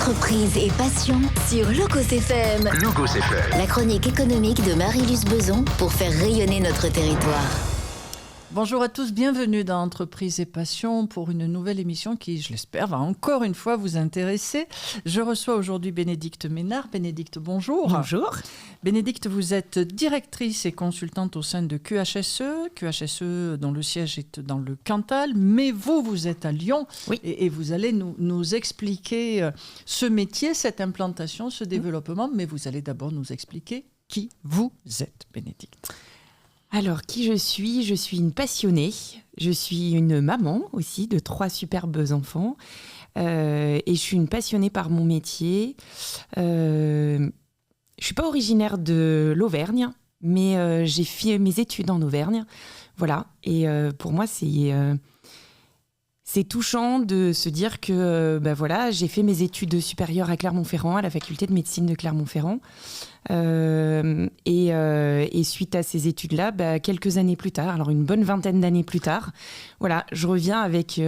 Entreprise et passion sur Logos FM. Logos FM. La chronique économique de Marie-Luce Beson pour faire rayonner notre territoire. Bonjour à tous, bienvenue dans Entreprise et Passion pour une nouvelle émission qui, je l'espère, va encore une fois vous intéresser. Je reçois aujourd'hui Bénédicte Ménard. Bénédicte, bonjour. Bonjour. Bénédicte, vous êtes directrice et consultante au sein de QHSE dont le siège est dans le Cantal, mais vous êtes à Lyon. Oui. Et vous allez nous expliquer ce métier, cette implantation, ce développement, mais vous allez d'abord nous expliquer qui vous êtes, Bénédicte. Alors, qui je suis ? Je suis une passionnée. Je suis une maman aussi de 3 superbes enfants. Et je suis une passionnée par mon métier. Je ne suis pas originaire de l'Auvergne, mais j'ai fait mes études en Auvergne. Voilà. Et pour moi, c'est touchant de se dire que j'ai fait mes études supérieures à Clermont-Ferrand, à la faculté de médecine de Clermont-Ferrand. Et suite à ces études-là, quelques années plus tard, alors une bonne vingtaine d'années plus tard, voilà, je reviens avec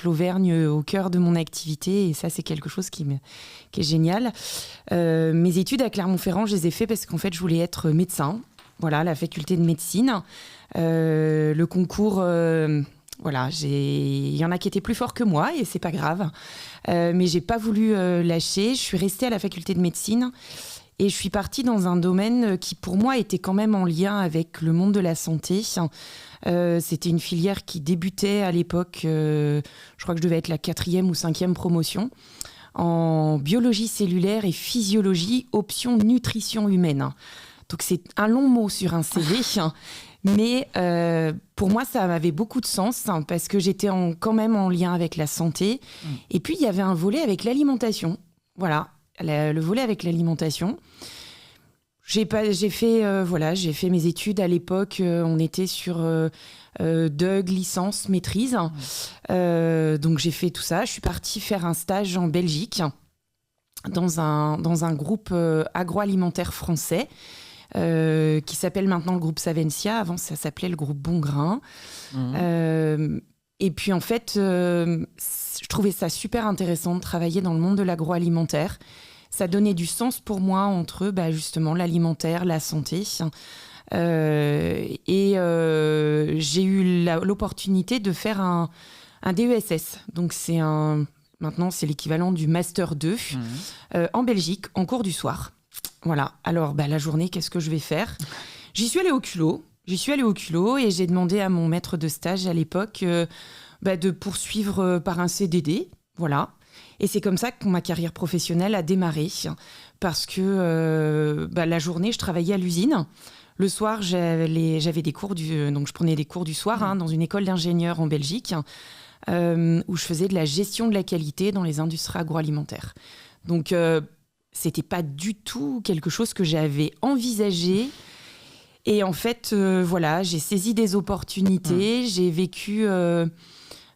l'Auvergne au cœur de mon activité. Et ça, c'est quelque chose qui est génial. Mes études à Clermont-Ferrand, je les ai fait parce qu'en fait, je voulais être médecin. Voilà, la faculté de médecine. Le concours... Voilà, il y en a qui étaient plus forts que moi et c'est pas grave. Mais j'ai pas voulu lâcher. Je suis restée à la faculté de médecine et je suis partie dans un domaine qui pour moi était quand même en lien avec le monde de la santé. C'était une filière qui débutait à l'époque, je crois que je devais être la 4e ou 5e promotion, en biologie cellulaire et physiologie, option nutrition humaine. Donc c'est un long mot sur un CV. Mais pour moi, ça avait beaucoup de sens parce que j'étais quand même en lien avec la santé. Et puis, il y avait un volet avec l'alimentation. Voilà, le volet avec l'alimentation. J'ai fait mes études à l'époque. On était sur DUG, licence, maîtrise. Donc, j'ai fait tout ça. Je suis partie faire un stage en Belgique dans un groupe agroalimentaire français. Qui s'appelle maintenant le groupe Savencia. Avant, ça s'appelait le groupe Bongrain. Et puis, en fait, je trouvais ça super intéressant de travailler dans le monde de l'agroalimentaire. Ça donnait du sens pour moi entre, justement, l'alimentaire, la santé. Et j'ai eu l'opportunité de faire un DESS. Donc, maintenant, c'est l'équivalent du Master 2 en Belgique, en cours du soir. Voilà, alors la journée, qu'est-ce que je vais faire ? J'y suis allée au culot et j'ai demandé à mon maître de stage à l'époque de poursuivre par un CDD, voilà. Et c'est comme ça que ma carrière professionnelle a démarré, parce que la journée, je travaillais à l'usine. Le soir, j'avais des cours, donc je prenais des cours du soir dans une école d'ingénieurs en Belgique, où je faisais de la gestion de la qualité dans les industries agroalimentaires. Donc... c'était pas du tout quelque chose que j'avais envisagé. Et en fait, j'ai saisi des opportunités. J'ai vécu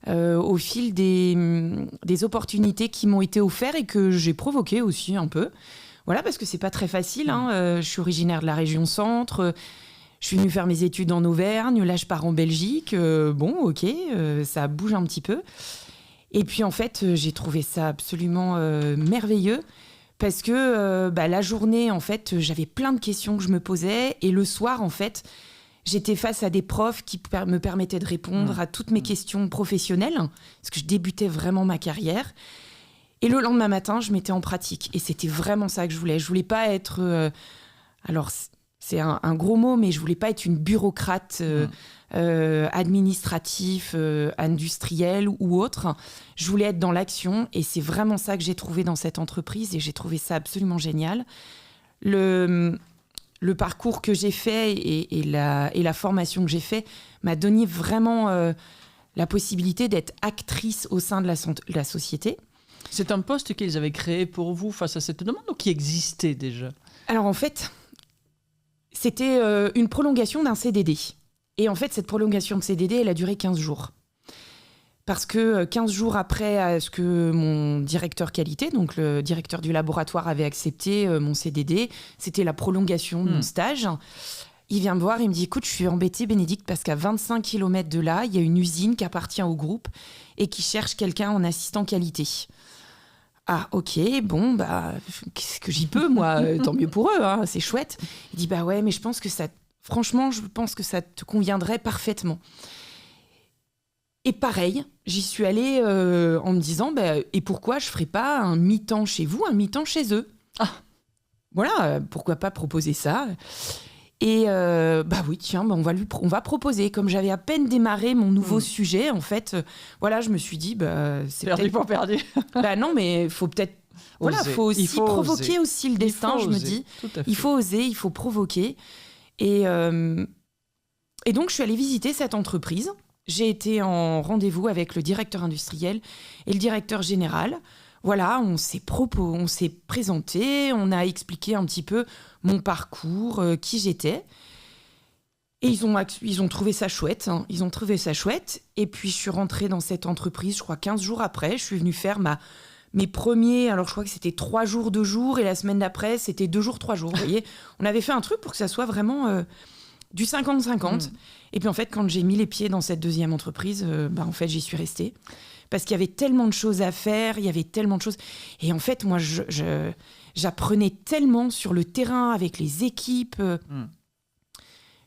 au fil des opportunités qui m'ont été offertes et que j'ai provoquées aussi un peu. Voilà, parce que c'est pas très facile. Je suis originaire de la région centre. Je suis venue faire mes études en Auvergne. Là, je pars en Belgique. Ça bouge un petit peu. Et puis, en fait, j'ai trouvé ça absolument merveilleux. Parce que la journée, en fait, j'avais plein de questions que je me posais. Et le soir, en fait, j'étais face à des profs qui me permettaient de répondre à toutes mes questions professionnelles. Parce que je débutais vraiment ma carrière. Et le lendemain matin, je mettais en pratique. Et c'était vraiment ça que je voulais. Je voulais pas être... alors, c'est un gros mot, mais je voulais pas être une bureaucrate administrative, industrielle ou autre. Je voulais être dans l'action et c'est vraiment ça que j'ai trouvé dans cette entreprise et j'ai trouvé ça absolument génial. Le parcours que j'ai fait et la formation que j'ai fait m'a donné vraiment la possibilité d'être actrice au sein de la société. C'est un poste qu'ils avaient créé pour vous face à cette demande ou qui existait déjà ? Alors en fait... c'était une prolongation d'un CDD. Et en fait, cette prolongation de CDD, elle a duré 15 jours. Parce que 15 jours après ce que mon directeur qualité, donc le directeur du laboratoire, avait accepté mon CDD, c'était la prolongation de mon stage. Il vient me voir, il me dit « Écoute, je suis embêtée, Bénédicte, parce qu'à 25 km de là, il y a une usine qui appartient au groupe et qui cherche quelqu'un en assistant qualité. » Ah, ok, bon, qu'est-ce que j'y peux, moi, tant mieux pour eux, hein, c'est chouette. Il dit, ouais, mais je pense que ça te conviendrait parfaitement. Et pareil, j'y suis allée en me disant, et pourquoi je ferais pas un mi-temps chez vous, un mi-temps chez eux? Voilà, pourquoi pas proposer ça? Et oui, tiens, on va proposer. Comme j'avais à peine démarré mon nouveau sujet, en fait, je me suis dit, c'est perdu pour perdu. Non, mais il faut peut-être... Voilà, il faut aussi provoquer aussi le destin, je me dis. Il faut oser, il faut provoquer. Et donc, je suis allée visiter cette entreprise. J'ai été en rendez-vous avec le directeur industriel et le directeur général. Voilà, on s'est présenté, on a expliqué un petit peu mon parcours, qui j'étais. Et ils ont trouvé ça chouette. Hein. Ils ont trouvé ça chouette. Et puis, je suis rentrée dans cette entreprise, je crois, 15 jours après. Je suis venue faire mes premiers... Alors, je crois que c'était 3 jours, 2 jours. Et la semaine d'après, c'était 2 jours, 3 jours. Vous voyez, on avait fait un truc pour que ça soit vraiment du 50-50. Et puis, en fait, quand j'ai mis les pieds dans cette deuxième entreprise, en fait, j'y suis restée. Parce qu'il y avait tellement de choses à faire, il y avait tellement de choses. Et en fait, moi, j'apprenais tellement sur le terrain avec les équipes.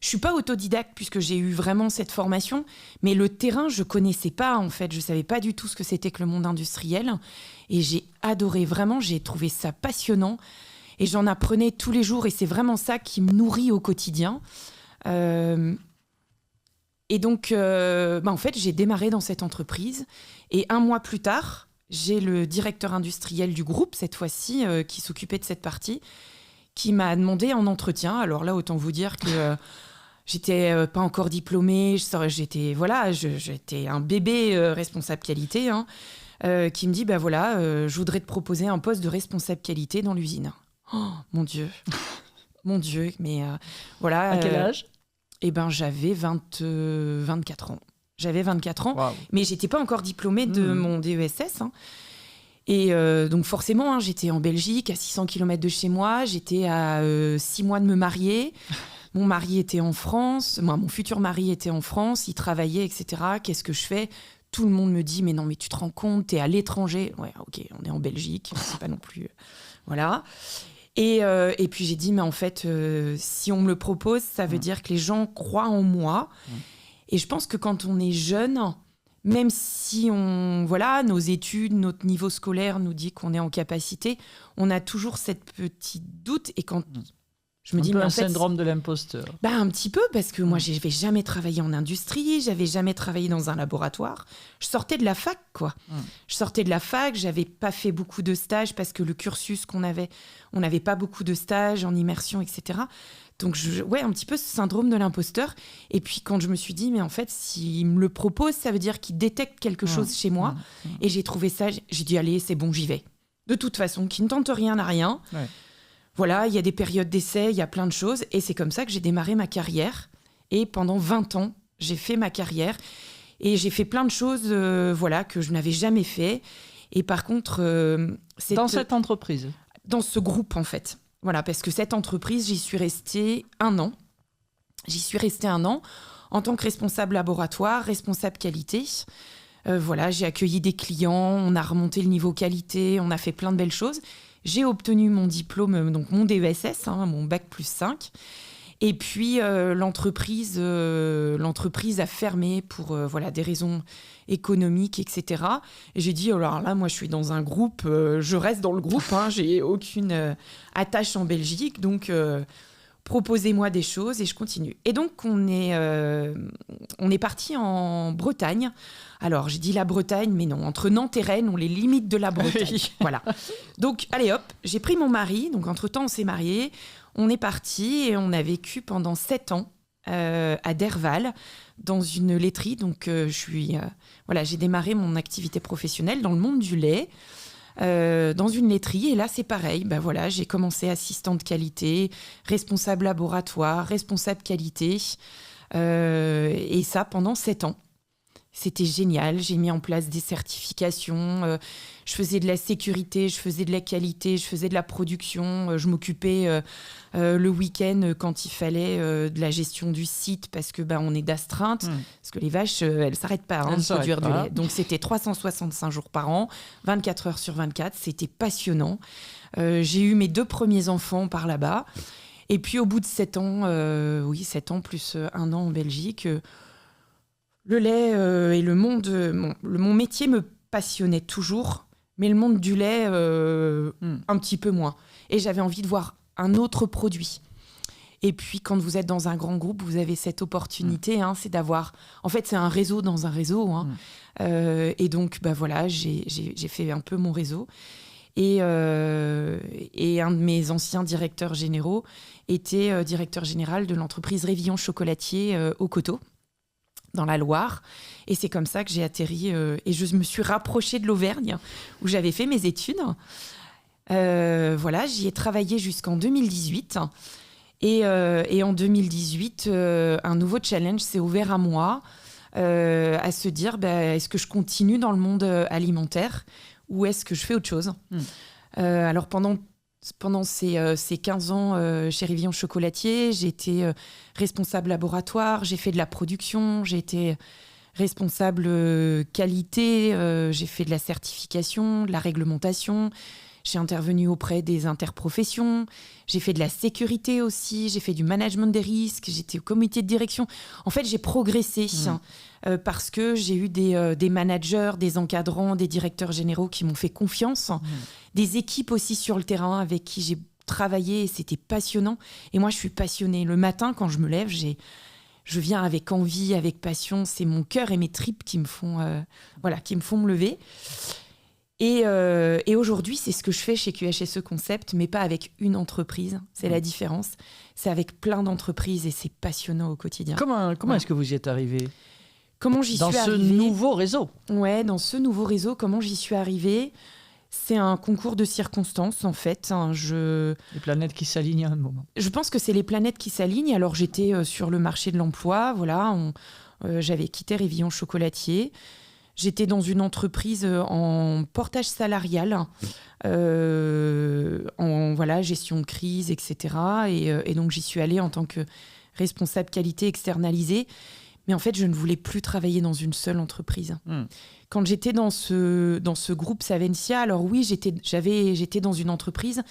Je suis pas autodidacte puisque j'ai eu vraiment cette formation, mais le terrain, je connaissais pas en fait. Je savais pas du tout ce que c'était que le monde industriel. Et j'ai adoré, vraiment, j'ai trouvé ça passionnant. Et j'en apprenais tous les jours et c'est vraiment ça qui me nourrit au quotidien. Et donc, en fait, j'ai démarré dans cette entreprise. Et 1 mois plus tard, j'ai le directeur industriel du groupe, cette fois-ci, qui s'occupait de cette partie, qui m'a demandé en entretien. Alors là, autant vous dire que j'étais pas encore diplômée. J'étais un bébé responsable qualité, hein, qui me dit, je voudrais te proposer un poste de responsable qualité dans l'usine. Oh, mon Dieu. Mon Dieu, mais voilà. À quel âge ? J'avais 24 ans. J'avais 24 ans, wow. Mais j'étais pas encore diplômée de mon DESS. Hein. Et donc forcément, hein, j'étais en Belgique, à 600 km de chez moi. J'étais à 6 mois de me marier. Mon mari était en France. Mon futur mari était en France. Il travaillait, etc. Qu'est-ce que je fais ? Tout le monde me dit, mais non, mais tu te rends compte, t'es à l'étranger. Ouais, ok, on est en Belgique. C'est pas non plus... Voilà. Et puis j'ai dit, mais en fait, si on me le propose, ça veut dire que les gens croient en moi. Et je pense que quand on est jeune, même si nos études, notre niveau scolaire nous dit qu'on est en capacité, on a toujours cette petite doute. Et quand je me dis, mais en fait, syndrome de l'imposteur. Un petit peu, parce que moi, je n'avais jamais travaillé en industrie, j'avais jamais travaillé dans un laboratoire. Je sortais de la fac, quoi. Je sortais de la fac, j'avais pas fait beaucoup de stages parce que le cursus qu'on avait, on n'avait pas beaucoup de stages en immersion, etc. Donc, un petit peu ce syndrome de l'imposteur. Et puis, quand je me suis dit, mais en fait, s'il me le propose, ça veut dire qu'il détecte quelque chose chez moi. Et j'ai trouvé ça, j'ai dit, allez, c'est bon, j'y vais. De toute façon, qui ne tente rien n'a rien. Ouais. Voilà, il y a des périodes d'essai, il y a plein de choses. Et c'est comme ça que j'ai démarré ma carrière. Et pendant 20 ans, j'ai fait ma carrière. Et j'ai fait plein de choses que je n'avais jamais fait. Et par contre... dans cette entreprise ? Dans ce groupe, en fait. Voilà, parce que cette entreprise, j'y suis restée 1 an. J'y suis restée 1 an en tant que responsable laboratoire, responsable qualité. J'ai accueilli des clients, on a remonté le niveau qualité, on a fait plein de belles choses. J'ai obtenu mon diplôme, donc mon DESS, mon bac plus 5. Et puis, l'entreprise a fermé pour des raisons économiques, etc. Et j'ai dit, alors là, moi, je suis dans un groupe, je reste dans le groupe, j'ai aucune attache en Belgique, donc proposez-moi des choses et je continue. Et donc, on est parti en Bretagne. Alors, j'ai dit la Bretagne, mais non, entre Nantes et Rennes, on les limites de la Bretagne. Oui. Voilà. Donc, allez hop, j'ai pris mon mari, donc entre-temps, on s'est mariés. On est parti et on a vécu pendant 7 ans à Derval, dans une laiterie. Donc, j'ai démarré mon activité professionnelle dans le monde du lait, dans une laiterie. Et là, c'est pareil. J'ai commencé assistante qualité, responsable laboratoire, responsable qualité. Et ça, pendant 7 ans. C'était génial. J'ai mis en place des certifications. Je faisais de la sécurité, je faisais de la qualité, je faisais de la production. Je m'occupais le week-end quand il fallait de la gestion du site parce que on est d'astreinte. Parce que les vaches, elles ne s'arrêtent pas de produire du lait. Donc, c'était 365 jours par an, 24 heures sur 24. C'était passionnant. J'ai eu mes 2 premiers enfants par là-bas. Et puis, au bout de 7 ans, 7 ans plus 1 an en Belgique... le lait et le monde... mon métier me passionnait toujours, mais le monde du lait, un petit peu moins. Et j'avais envie de voir un autre produit. Et puis, quand vous êtes dans un grand groupe, vous avez cette opportunité, c'est d'avoir... En fait, c'est un réseau dans un réseau. Et donc, voilà, j'ai fait un peu mon réseau. Et un de mes anciens directeurs généraux était directeur général de l'entreprise Révillon Chocolatier au Coteau, dans la Loire. Et c'est comme ça que j'ai atterri et je me suis rapprochée de l'Auvergne où j'avais fait mes études. J'y ai travaillé jusqu'en 2018. Et en 2018, un nouveau challenge s'est ouvert à moi, à se dire, est-ce que je continue dans le monde alimentaire ou est-ce que je fais autre chose ? Alors pendant ces 15 ans chez Révillon Chocolatier, j'ai été responsable laboratoire, j'ai fait de la production, j'ai été responsable qualité, j'ai fait de la certification, de la réglementation, j'ai intervenu auprès des interprofessions, j'ai fait de la sécurité aussi, j'ai fait du management des risques, j'étais au comité de direction. En fait, j'ai progressé parce que j'ai eu des managers, des encadrants, des directeurs généraux qui m'ont fait confiance, des équipes aussi sur le terrain avec qui j'ai travaillé et c'était passionnant. Et moi, je suis passionnée. Le matin, quand je me lève, je viens avec envie, avec passion. C'est mon cœur et mes tripes qui me font me lever. Et aujourd'hui, c'est ce que je fais chez QHSE Concept, mais pas avec une entreprise. C'est la différence. C'est avec plein d'entreprises et c'est passionnant au quotidien. Comment est-ce que vous y êtes arrivé ? Comment j'y suis arrivée ? Dans ce nouveau réseau ? Ouais, dans ce nouveau réseau, comment j'y suis arrivée ? C'est un concours de circonstances, en fait. Les planètes qui s'alignent à un moment. Je pense que c'est les planètes qui s'alignent. Alors, j'étais sur le marché de l'emploi. Voilà, j'avais quitté Révillon Chocolatier. J'étais dans une entreprise en portage salarial, en gestion de crise, etc. Et donc, j'y suis allée en tant que responsable qualité externalisée. Mais en fait, je ne voulais plus travailler dans une seule entreprise. Quand j'étais dans ce groupe Savencia, alors oui, j'étais dans une entreprise,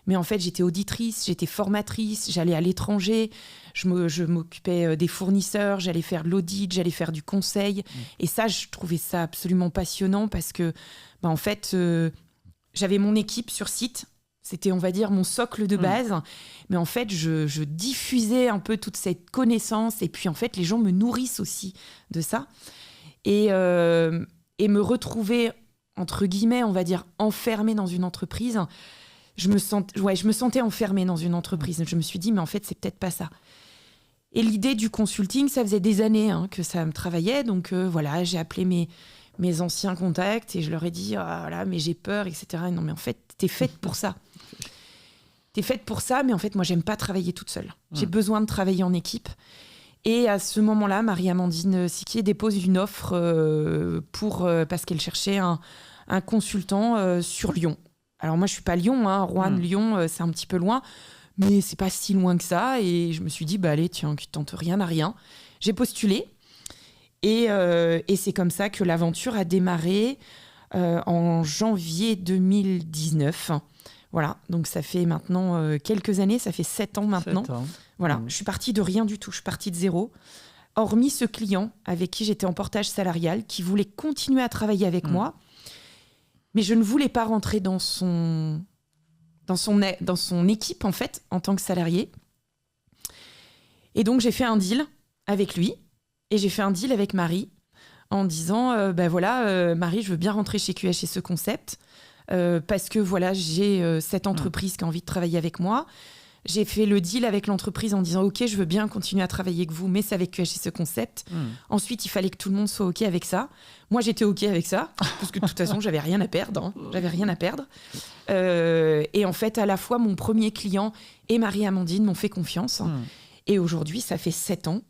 mais en fait, j'étais auditrice, j'étais formatrice, j'allais à l'étranger, je m'occupais des fournisseurs, j'allais faire de l'audit, j'allais faire du conseil. Et ça, je trouvais ça absolument passionnant parce que, en fait, j'avais mon équipe sur site. C'était, on va dire, mon socle de base. Mais en fait, je diffusais un peu toute cette connaissance. Et puis, en fait, les gens me nourrissent aussi de ça. Et me retrouver, entre guillemets, on va dire, enfermée dans une entreprise, je me sentais enfermée dans une entreprise. Je me suis dit, mais en fait, c'est peut-être pas ça. Et l'idée du consulting, ça faisait des années que ça me travaillait. Donc, j'ai appelé mes anciens contacts et je leur ai dit, mais j'ai peur, etc. Et non, mais en fait, t'es faite pour ça. T'es faite pour ça, mais en fait, moi, j'aime pas travailler toute seule. J'ai besoin de travailler en équipe. Et à ce moment-là, Marie-Amandine Siquier dépose une offre parce qu'elle cherchait un consultant sur Lyon. Alors moi, je suis pas Lyon, Roanne, Lyon, c'est un petit peu loin, mais c'est pas si loin que ça. Et je me suis dit, allez, tiens, qui tente rien à rien. J'ai postulé et c'est comme ça que l'aventure a démarré en janvier 2019. Voilà, donc ça fait maintenant quelques années, ça fait 7 ans maintenant. 7 ans. Voilà, je suis partie de rien du tout, je suis partie de zéro. Hormis ce client avec qui j'étais en portage salarial, qui voulait continuer à travailler avec moi, mais je ne voulais pas rentrer dans son équipe, en fait, en tant que salarié. Et donc, j'ai fait un deal avec lui, et j'ai fait un deal avec Marie, en disant, Marie, je veux bien rentrer chez QHSE Concept, parce que j'ai cette entreprise qui a envie de travailler avec moi. J'ai fait le deal avec l'entreprise en disant « Ok, je veux bien continuer à travailler avec vous, mais c'est avec QHSE Concept. » Ensuite, il fallait que tout le monde soit OK avec ça. Moi, j'étais OK avec ça, parce que de toute façon, j'avais rien à perdre. J'avais rien à perdre. Et en fait, à la fois, mon premier client et Marie-Amandine m'ont fait confiance. Et aujourd'hui, ça fait 7 ans.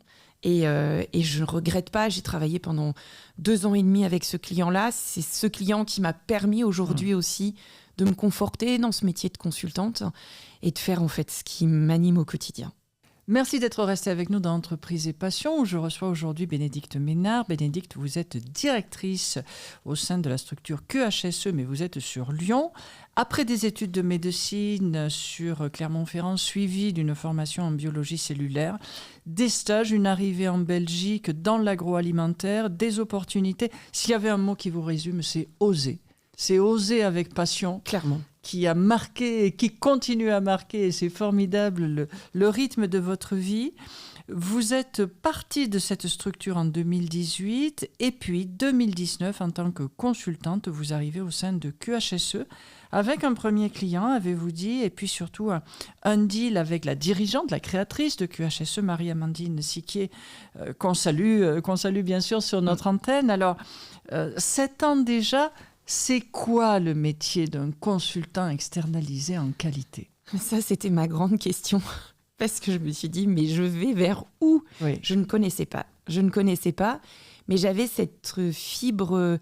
Et je ne regrette pas, j'ai travaillé pendant 2 ans et demi avec ce client-là. C'est ce client qui m'a permis aujourd'hui aussi de me conforter dans ce métier de consultante et de faire en fait ce qui m'anime au quotidien. Merci d'être resté avec nous dans Entreprise et Passion, où je reçois aujourd'hui Bénédicte Ménard. Bénédicte, vous êtes directrice au sein de la structure QHSE, mais vous êtes sur Lyon. Après des études de médecine sur Clermont-Ferrand, suivies d'une formation en biologie cellulaire, des stages, une arrivée en Belgique dans l'agroalimentaire, des opportunités. S'il y avait un mot qui vous résume, c'est oser. C'est oser avec passion. Clairement. Qui a marqué et qui continue à marquer, et c'est formidable, le rythme de votre vie. Vous êtes partie de cette structure en 2018 et puis 2019, en tant que consultante, vous arrivez au sein de QHSE avec un premier client, avez-vous dit, et puis surtout un deal avec la dirigeante, la créatrice de QHSE, Marie-Amandine Siquier, qu'on salue bien sûr sur notre antenne. Alors, 7 ans déjà. C'est quoi le métier d'un consultant externalisé en qualité ? Ça, c'était ma grande question. Parce que je me suis dit, mais je vais vers où ? Oui. Je ne connaissais pas, mais j'avais cette fibre.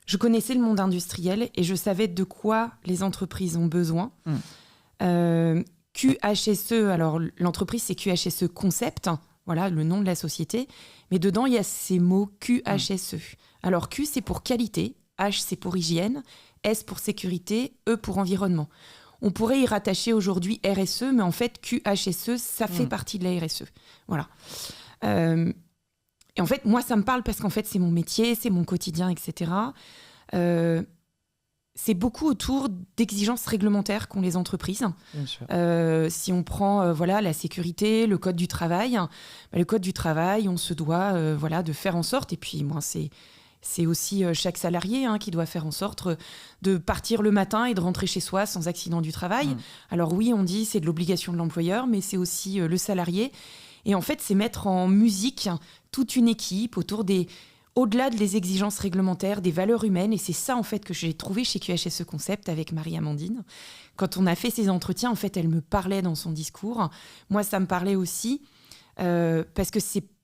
Je connaissais le monde industriel et je savais de quoi les entreprises ont besoin. QHSE, alors l'entreprise, c'est QHSE Concept, voilà le nom de la société. Mais dedans, il y a ces mots QHSE. Alors Q, c'est pour qualité. H, c'est pour hygiène, S pour sécurité, E pour environnement. On pourrait y rattacher aujourd'hui RSE, mais en fait, QHSE, ça fait partie de la RSE. Voilà. Et en fait, moi, ça me parle parce qu'en fait, c'est mon métier, c'est mon quotidien, etc. C'est beaucoup autour d'exigences réglementaires qu'ont les entreprises. Bien sûr. Si on prend la sécurité, le code du travail, le code du travail, on se doit de faire en sorte, et puis moi, c'est aussi chaque salarié qui doit faire en sorte de partir le matin et de rentrer chez soi sans accident du travail. Alors oui, on dit c'est de l'obligation de l'employeur, mais c'est aussi le salarié. Et en fait, c'est mettre en musique toute une équipe au-delà des exigences réglementaires, des valeurs humaines. Et c'est ça, en fait, que j'ai trouvé chez QHSE Concept avec Marie-Amandine. Quand on a fait ces entretiens, en fait, elle me parlait dans son discours. Moi, ça me parlait aussi parce que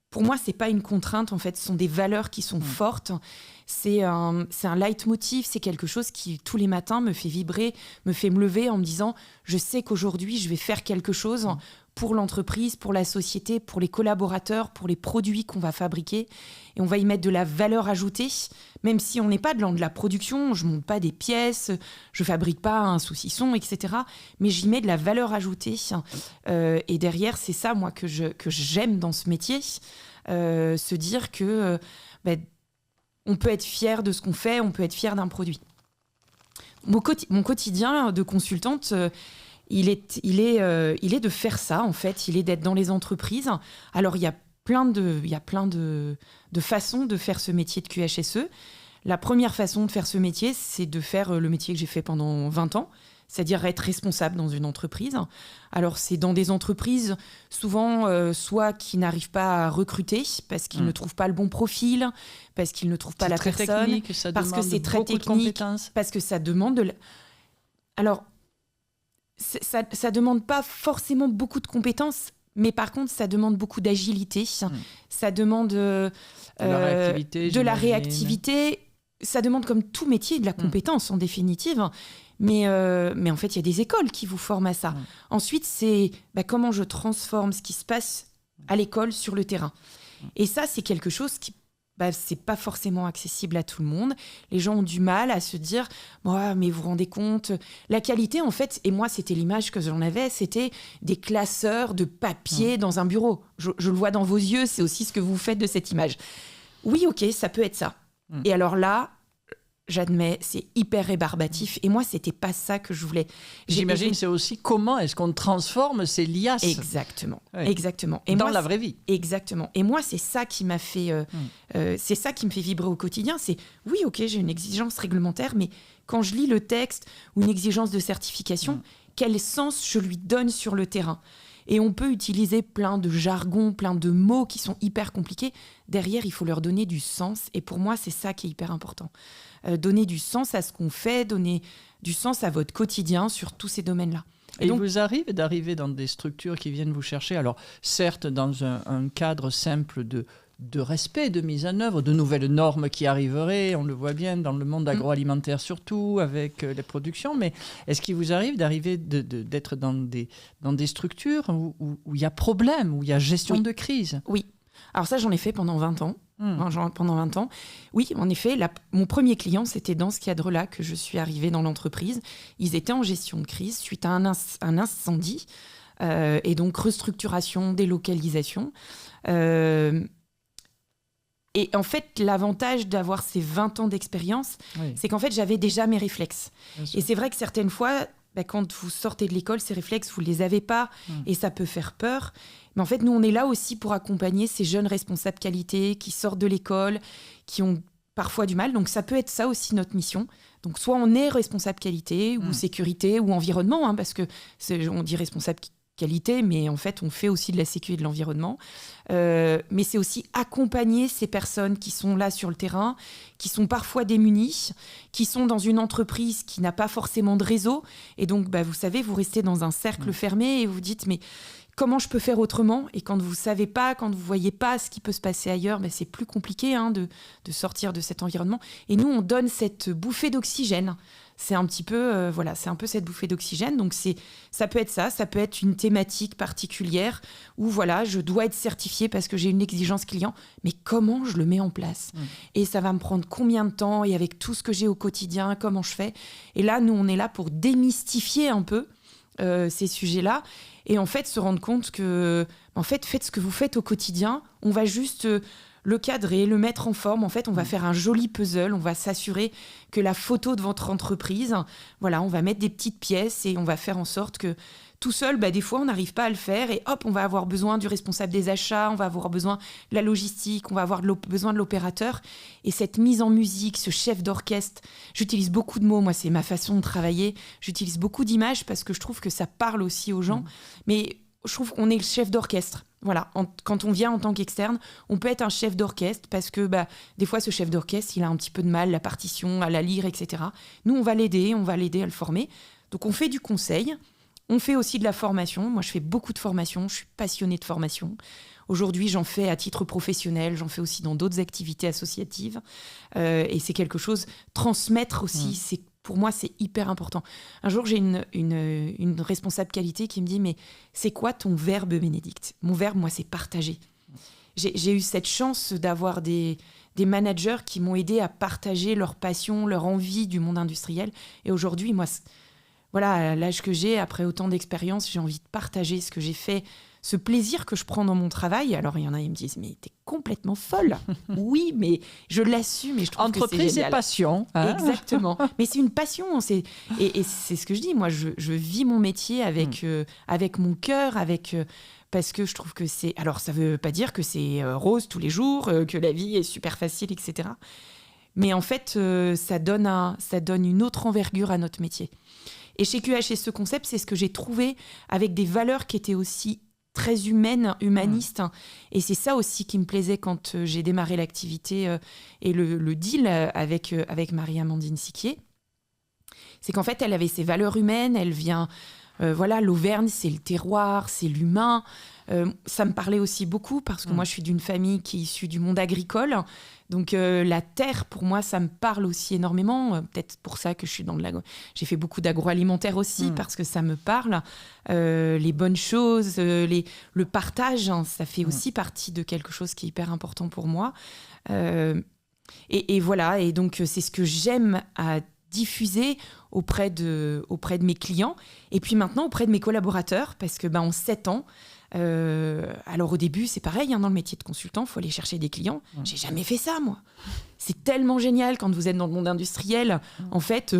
pour moi, c'est pas une contrainte, en fait, ce sont des valeurs qui sont fortes. C'est un leitmotiv, c'est quelque chose qui, tous les matins, me fait vibrer, me fait me lever en me disant « Je sais qu'aujourd'hui, je vais faire quelque chose pour l'entreprise, pour la société, pour les collaborateurs, pour les produits qu'on va fabriquer. Et on va y mettre de la valeur ajoutée, même si on n'est pas de la production, je ne monte pas des pièces, je ne fabrique pas un saucisson, etc. Mais j'y mets de la valeur ajoutée. Et derrière, c'est ça, moi, que j'aime dans ce métier. Se dire que on peut être fier de ce qu'on fait, on peut être fier d'un produit. Mon quotidien de consultante, il est de faire ça, en fait. Il est d'être dans les entreprises. Alors, il y a plein de façons de faire ce métier de QHSE. La première façon de faire ce métier, c'est de faire le métier que j'ai fait pendant 20 ans, c'est-à-dire être responsable dans une entreprise. Alors, c'est dans des entreprises, souvent, soit qui n'arrivent pas à recruter parce qu'ils ne trouvent pas le bon profil, parce qu'ils ne trouvent pas la personne, technique, ça parce que c'est très beaucoup de technique, compétences. parce que ça demande Alors, ça demande pas forcément beaucoup de compétences, mais par contre, ça demande beaucoup d'agilité. Ça demande de la réactivité. Ça demande, comme tout métier, de la compétence, en définitive. Mais en fait, il y a des écoles qui vous forment à ça. Ensuite, c'est comment je transforme ce qui se passe à l'école sur le terrain. Et ça, c'est quelque chose qui c'est pas forcément accessible à tout le monde. Les gens ont du mal à se dire mais vous vous rendez compte, la qualité, en fait, et moi, c'était l'image que j'en avais, c'était des classeurs de papier dans un bureau. Je le vois dans vos yeux, c'est aussi ce que vous faites de cette image. Oui, ok, ça peut être ça. Et alors là, j'admets, c'est hyper rébarbatif. Et moi, c'était pas ça que je voulais. J'imagine, c'est aussi comment est-ce qu'on transforme ces liasses. Exactement, oui. Exactement. Et dans moi, la vraie vie. Exactement. Et moi, c'est ça qui m'a fait, c'est ça qui me fait vibrer au quotidien. C'est oui, ok, j'ai une exigence réglementaire, mais quand je lis le texte ou une exigence de certification, quel sens je lui donne sur le terrain? Et on peut utiliser plein de jargons, plein de mots qui sont hyper compliqués. Derrière, il faut leur donner du sens. Et pour moi, c'est ça qui est hyper important. Donner du sens à ce qu'on fait, donner du sens à votre quotidien sur tous ces domaines-là. Et donc, il vous arrive d'arriver dans des structures qui viennent vous chercher, alors certes dans un cadre simple de respect, de mise en œuvre, de nouvelles normes qui arriveraient, on le voit bien dans le monde agroalimentaire surtout, avec les productions, mais est-ce qu'il vous arrive d'être dans des structures où il y a problème, où il y a gestion de crise? Oui. Alors ça, j'en ai fait pendant 20 ans. Pendant 20 ans. Oui, en effet, mon premier client, c'était dans ce cadre-là que je suis arrivée dans l'entreprise. Ils étaient en gestion de crise suite à un incendie, et donc restructuration, délocalisation. Et en fait, l'avantage d'avoir ces 20 ans d'expérience, c'est qu'en fait, j'avais déjà mes réflexes. Et c'est vrai que certaines fois, quand vous sortez de l'école, ces réflexes, vous ne les avez pas, et ça peut faire peur. Mais en fait, nous, on est là aussi pour accompagner ces jeunes responsables qualité qui sortent de l'école, qui ont parfois du mal. Donc, ça peut être ça aussi notre mission. Donc, soit on est responsable qualité, ou sécurité, ou environnement, parce que on dit responsable qualité, mais en fait, on fait aussi de la sécurité et de l'environnement. Mais c'est aussi accompagner ces personnes qui sont là sur le terrain, qui sont parfois démunies, qui sont dans une entreprise qui n'a pas forcément de réseau. Et donc, vous savez, vous restez dans un cercle fermé et vous dites, mais comment je peux faire autrement? Et quand vous ne savez pas, quand vous ne voyez pas ce qui peut se passer ailleurs, c'est plus compliqué de sortir de cet environnement. Et nous, on donne cette bouffée d'oxygène. C'est un petit peu, c'est un peu cette bouffée d'oxygène. Donc, ça peut être ça peut être une thématique particulière où, je dois être certifiée parce que j'ai une exigence client. Mais comment je le mets en place? Et ça va me prendre combien de temps? Et avec tout ce que j'ai au quotidien, comment je fais? Et là, nous, on est là pour démystifier un peu ces sujets-là. Et en fait, se rendre compte que, faites ce que vous faites au quotidien. On va juste le cadrer, le mettre en forme. En fait, on va faire un joli puzzle. On va s'assurer que la photo de votre entreprise, on va mettre des petites pièces et on va faire en sorte que tout seul, des fois, on n'arrive pas à le faire. Et hop, on va avoir besoin du responsable des achats, on va avoir besoin de la logistique, on va avoir besoin de l'opérateur. Et cette mise en musique, ce chef d'orchestre, j'utilise beaucoup de mots. Moi, c'est ma façon de travailler. J'utilise beaucoup d'images parce que je trouve que ça parle aussi aux gens. Mais je trouve qu'on est le chef d'orchestre. Quand on vient en tant qu'externe, on peut être un chef d'orchestre parce que des fois, ce chef d'orchestre, il a un petit peu de mal, la partition, à la lire, etc. Nous, on va l'aider à le former. Donc, on fait du conseil. On fait aussi de la formation. Moi, je fais beaucoup de formation. Je suis passionnée de formation. Aujourd'hui, j'en fais à titre professionnel. J'en fais aussi dans d'autres activités associatives. Et c'est quelque chose, transmettre aussi, pour moi, c'est hyper important. Un jour, j'ai une responsable qualité qui me dit « Mais c'est quoi ton verbe, Bénédicte ?» Mon verbe, moi, c'est partager. J'ai eu cette chance d'avoir des managers qui m'ont aidé à partager leur passion, leur envie du monde industriel. Et aujourd'hui, moi, à l'âge que j'ai, après autant d'expérience, j'ai envie de partager ce que j'ai fait, ce plaisir que je prends dans mon travail. Alors, il y en a, ils me disent, mais t'es complètement folle. Oui, mais je l'assume et je trouve entreprise que c'est génial. Et passion. Hein. Exactement. Mais c'est une passion. Et c'est ce que je dis. Moi, je vis mon métier avec mon cœur, parce que je trouve que c'est... Alors, ça veut pas dire que c'est rose tous les jours, que la vie est super facile, etc. Mais en fait, ça donne une autre envergure à notre métier. Et chez QHSE Concept, c'est ce que j'ai trouvé avec des valeurs qui étaient aussi très humanistes. Et c'est ça aussi qui me plaisait quand j'ai démarré l'activité et le deal avec Marie-Amandine Siquier. C'est qu'en fait, elle avait ses valeurs humaines, elle vient... l'Auvergne, c'est le terroir, c'est l'humain. Ça me parlait aussi beaucoup parce que moi, je suis d'une famille qui est issue du monde agricole. Donc, la terre, pour moi, ça me parle aussi énormément. Peut-être pour ça que je suis j'ai fait beaucoup d'agroalimentaire aussi parce que ça me parle. Les bonnes choses, le partage, ça fait aussi partie de quelque chose qui est hyper important pour moi. Et voilà. Et donc, c'est ce que j'aime à diffuser auprès de mes clients et puis maintenant auprès de mes collaborateurs parce que en 7 ans, alors au début c'est pareil dans le métier de consultant, il faut aller chercher des clients. J'ai jamais fait ça moi. C'est tellement génial quand vous êtes dans le monde industriel. En fait,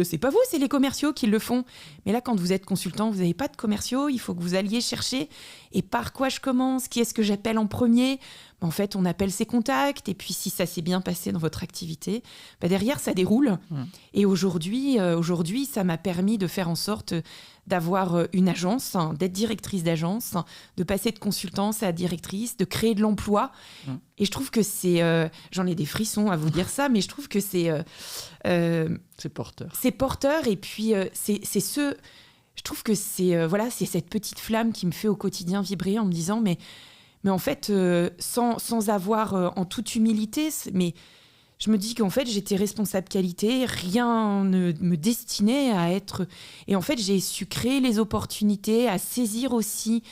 c'est pas vous, c'est les commerciaux qui le font. Mais là, quand vous êtes consultant, vous n'avez pas de commerciaux. Il faut que vous alliez chercher. Et par quoi je commence? Qui est-ce que j'appelle en premier? En fait, on appelle ses contacts. Et puis, si ça s'est bien passé dans votre activité, derrière, ça déroule. Et aujourd'hui, ça m'a permis de faire en sorte d'avoir une agence, d'être directrice d'agence, de passer de consultance à directrice, de créer de l'emploi. Et je trouve que c'est... j'en ai des frissons à vous dire ça, mais je trouve que c'est... c'est porteur. C'est porteur et puis c'est ce... je trouve que c'est cette petite flamme qui me fait au quotidien vibrer en me disant mais en fait, sans avoir en toute humilité, mais je me dis qu'en fait, j'étais responsable qualité, rien ne me destinait à être... Et en fait, j'ai su créer les opportunités, à saisir aussi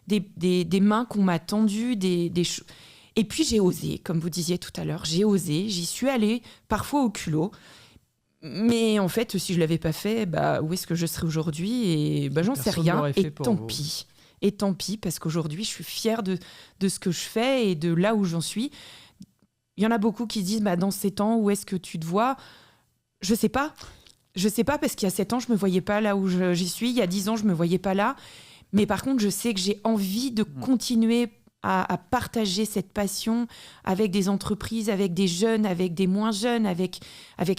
des mains qu'on m'a tendues, et puis j'ai osé, comme vous disiez tout à l'heure, j'ai osé, j'y suis allée, parfois au culot. Mais en fait, si je ne l'avais pas fait, où est-ce que je serais aujourd'hui ? Et j'en sais rien, et tant pis. Et tant pis, parce qu'aujourd'hui, je suis fière de ce que je fais et de là où j'en suis. Il y en a beaucoup qui disent, dans 7 ans, où est-ce que tu te vois ? Je sais pas. Je sais pas, parce qu'il y a 7 ans, je me voyais pas là où j'y suis. Il y a 10 ans, je me voyais pas là. Mais par contre, je sais que j'ai envie de continuer à partager cette passion avec des entreprises, avec des jeunes, avec des moins jeunes, avec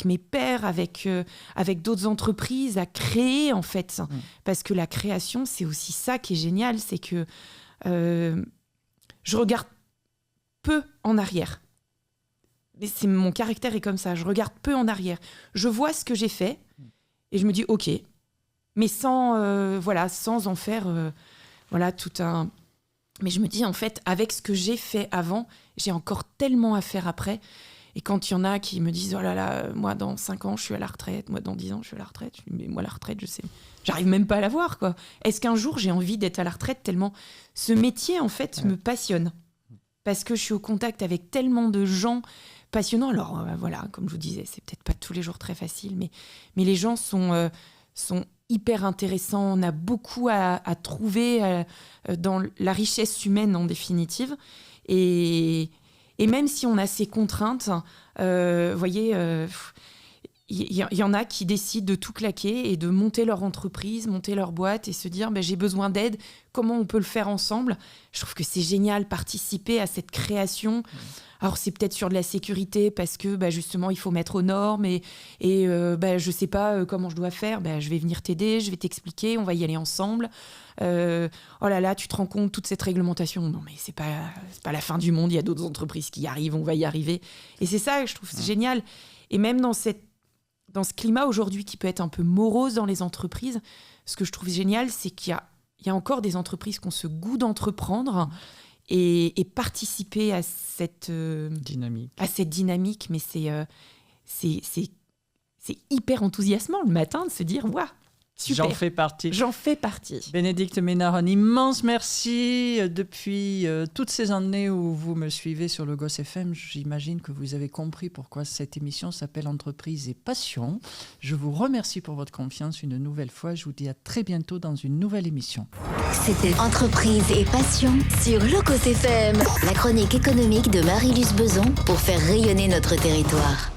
mes pairs, avec d'autres entreprises, à créer en fait. Parce que la création, c'est aussi ça qui est génial, c'est que je regarde peu en arrière. Mais mon caractère est comme ça, je regarde peu en arrière. Je vois ce que j'ai fait et je me dis ok, mais sans en faire tout un... Mais je me dis, en fait, avec ce que j'ai fait avant, j'ai encore tellement à faire après. Et quand il y en a qui me disent, oh là là, moi, dans 5 ans, je suis à la retraite. Moi, dans 10 ans, je suis à la retraite. Je dis, mais moi, la retraite, je sais. J'arrive même pas à la voir, quoi. Est-ce qu'un jour, j'ai envie d'être à la retraite tellement... Ce métier, en fait, me passionne. Parce que je suis au contact avec tellement de gens passionnants. Alors, comme je vous disais, c'est peut-être pas tous les jours très facile, mais les gens sont hyper intéressant. On a beaucoup à trouver dans la richesse humaine en définitive. Et même si on a ces contraintes, voyez, il y en a qui décident de tout claquer et de monter leur entreprise, monter leur boîte et se dire j'ai besoin d'aide, comment on peut le faire ensemble ? Je trouve que c'est génial, participer à cette création. Alors, c'est peut-être sur de la sécurité parce que justement, il faut mettre aux normes et je ne sais pas comment je dois faire. Je vais venir t'aider, je vais t'expliquer, on va y aller ensemble. Oh là là, tu te rends compte, toute cette réglementation. Non, mais c'est pas la fin du monde, il y a d'autres entreprises qui y arrivent, on va y arriver. Et c'est ça que je trouve génial. Et même dans ce climat aujourd'hui qui peut être un peu morose dans les entreprises, ce que je trouve génial, c'est qu'il y a encore des entreprises qui ont ce goût d'entreprendre et participer à cette dynamique. Mais c'est hyper enthousiasmant le matin de se dire waouh, super. J'en fais partie. Bénédicte Ménard, un immense merci. Depuis toutes ces années où vous me suivez sur le Goss FM, j'imagine que vous avez compris pourquoi cette émission s'appelle Entreprise et Passion. Je vous remercie pour votre confiance une nouvelle fois. Je vous dis à très bientôt dans une nouvelle émission. C'était Entreprise et Passion sur le Goss FM, la chronique économique de Marie-Luce Beson pour faire rayonner notre territoire.